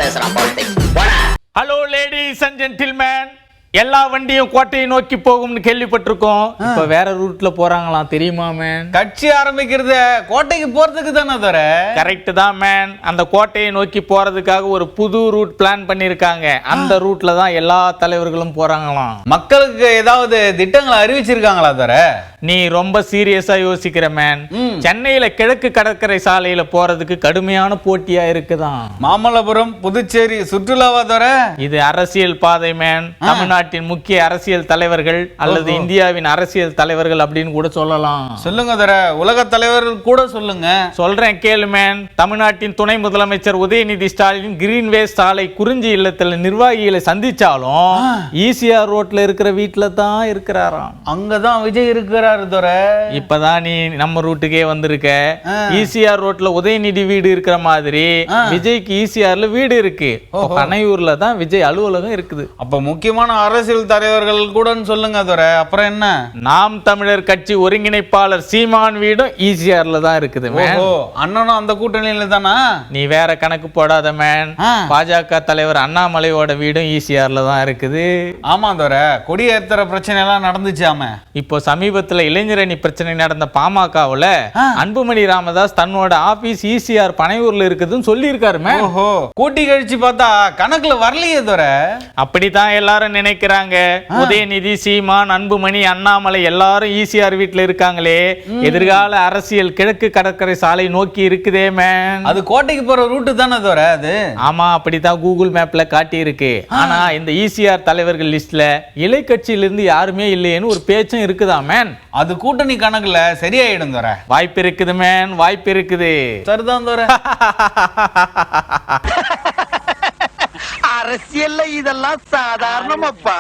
பேசுறான் politics. Hello ladies and gentlemen, எல்லா வண்டியும் கோட்டையை நோக்கி போகும்னு கேள்விப்பட்டிருக்கோம். இப்ப வேற ரூட்ல போறாங்களாம், தெரியுமா மேன்? கட்சி ஆரம்பிக்கிறது கோட்டைக்கு போறதுக்கு தானே தர. கரெக்ட் தான் மேன். அந்த கோட்டையை நோக்கி போறதுக்காக ஒரு புது ரூட் பிளான் பண்ணிருக்காங்க. அந்த ரூட்ல தான் எல்லா தலைவர்களும் போறாங்களாம். மக்களுக்கு ஏதாவது திட்டங்களை அறிவிச்சிருக்காங்களா தர? நீ ரொம்ப சீரியஸா யோசிக்கிற மேன். சென்னையில கிழக்கு கடற்கரை சாலையில போறதுக்கு கடுமையான போட்டியா இருக்குதான். மாமல்லபுரம், புதுச்சேரி சுற்றுலாவா தர? இது அரசியல் பாதை மேன். தமிழ்நாட்டின் முக்கிய அரசியல் தலைவர்கள் அல்லது இந்தியாவின் அரசியல் தலைவர்கள் அப்படின்னு கூட சொல்லலாம். சொல்லுங்க தர, உலக தலைவர்கள் கூட சொல்லுங்க. சொல்றேன் கேளு மேன். தமிழ்நாட்டின் துணை முதலமைச்சர் உதயநிதி ஸ்டாலின் கிரீன்வே சாலை குறிஞ்சி இல்லத்துல நிர்வாகிகளை சந்திச்சாலும் ஈசிஆர் ரோட்ல இருக்கிற வீட்டுல தான் இருக்கிறாராம். அங்கதான் விஜய் இருக்கிறாரு தர. இப்பதான் நீ நம்ம ரூட்டுக்கே வந்திருக்க. ஈசிஆர் ரோட்ல உதயநிதி வீடு இருக்கிற மாதிரி விஜய்க்கு ஈசிஆர்ல வீடு இருக்கு. கனையூர்ல தான் விஜய் அலுவலகம் இருக்குது. அப்ப முக்கியமான அரசியல் தலைவர்கள் கூட சொல்லுங்க தர. அப்புறம் என்ன? நாம் தமிழர் கட்சி ஒருங்கிணைப்பாளர் சீமான் வீடும் ஈசிஆர்ல தான் இருக்குது. அண்ணனும் அந்த கூட்டணியில தானா? நீ வேற கணக்கு போடாத மேன். பாஜக தலைவர் அண்ணாமலையோட வீடும் ஈசிஆர்ல தான் இருக்குது. ஆமா தர, கொடியேற்றுற பிரச்சனை எல்லாம் நடந்துச்சாம. இப்போ சமீபத்துல இளைஞரணி பிரச்சனை நடந்த பாமகவுல அன்புமணி ராமதாஸ் தன்னோட ஆபீஸ் ஈசிஆர் பனையூர்ல இருக்குதுன்னு சொல்லி இருக்காரு. கூட்டி கழிச்சு பார்த்தா கணக்குல வரலையே தர. அப்படித்தான் எல்லாரும் நினைக்கிறாங்க. உதயநிதி, சீமான், அன்புமணி, அண்ணாமலை எல்லாரும் ஈசிஆர் வீட்டுல இருக்காங்களே. எதிர்கால அரசியல் கிழக்கு கடற்கரை சாலை நோக்கி இருக்குதே மேன். அது கோட்டைக்கு போற ரூட்டு தானே தர அது? ஆமா, அப்படித்தான் கூகுள் மேப்ல காட்டி இருக்கு. ஆனா இந்த ஈசிஆர் தலைவர்கள் லிஸ்ட்ல இலை கட்சியிலிருந்து யாருமே இல்லையேன்னு ஒரு பேச்சும் இருக்குதா மேன். அது கூட்டணி கணக்குல சரியாயிடும் தர. வாய்ப்பு இருக்குது மேன், வாய்ப்பு இருக்குது. சரிதான் தர. அரசியல்ல இதெல்லாம் சாதாரணமாப்பா.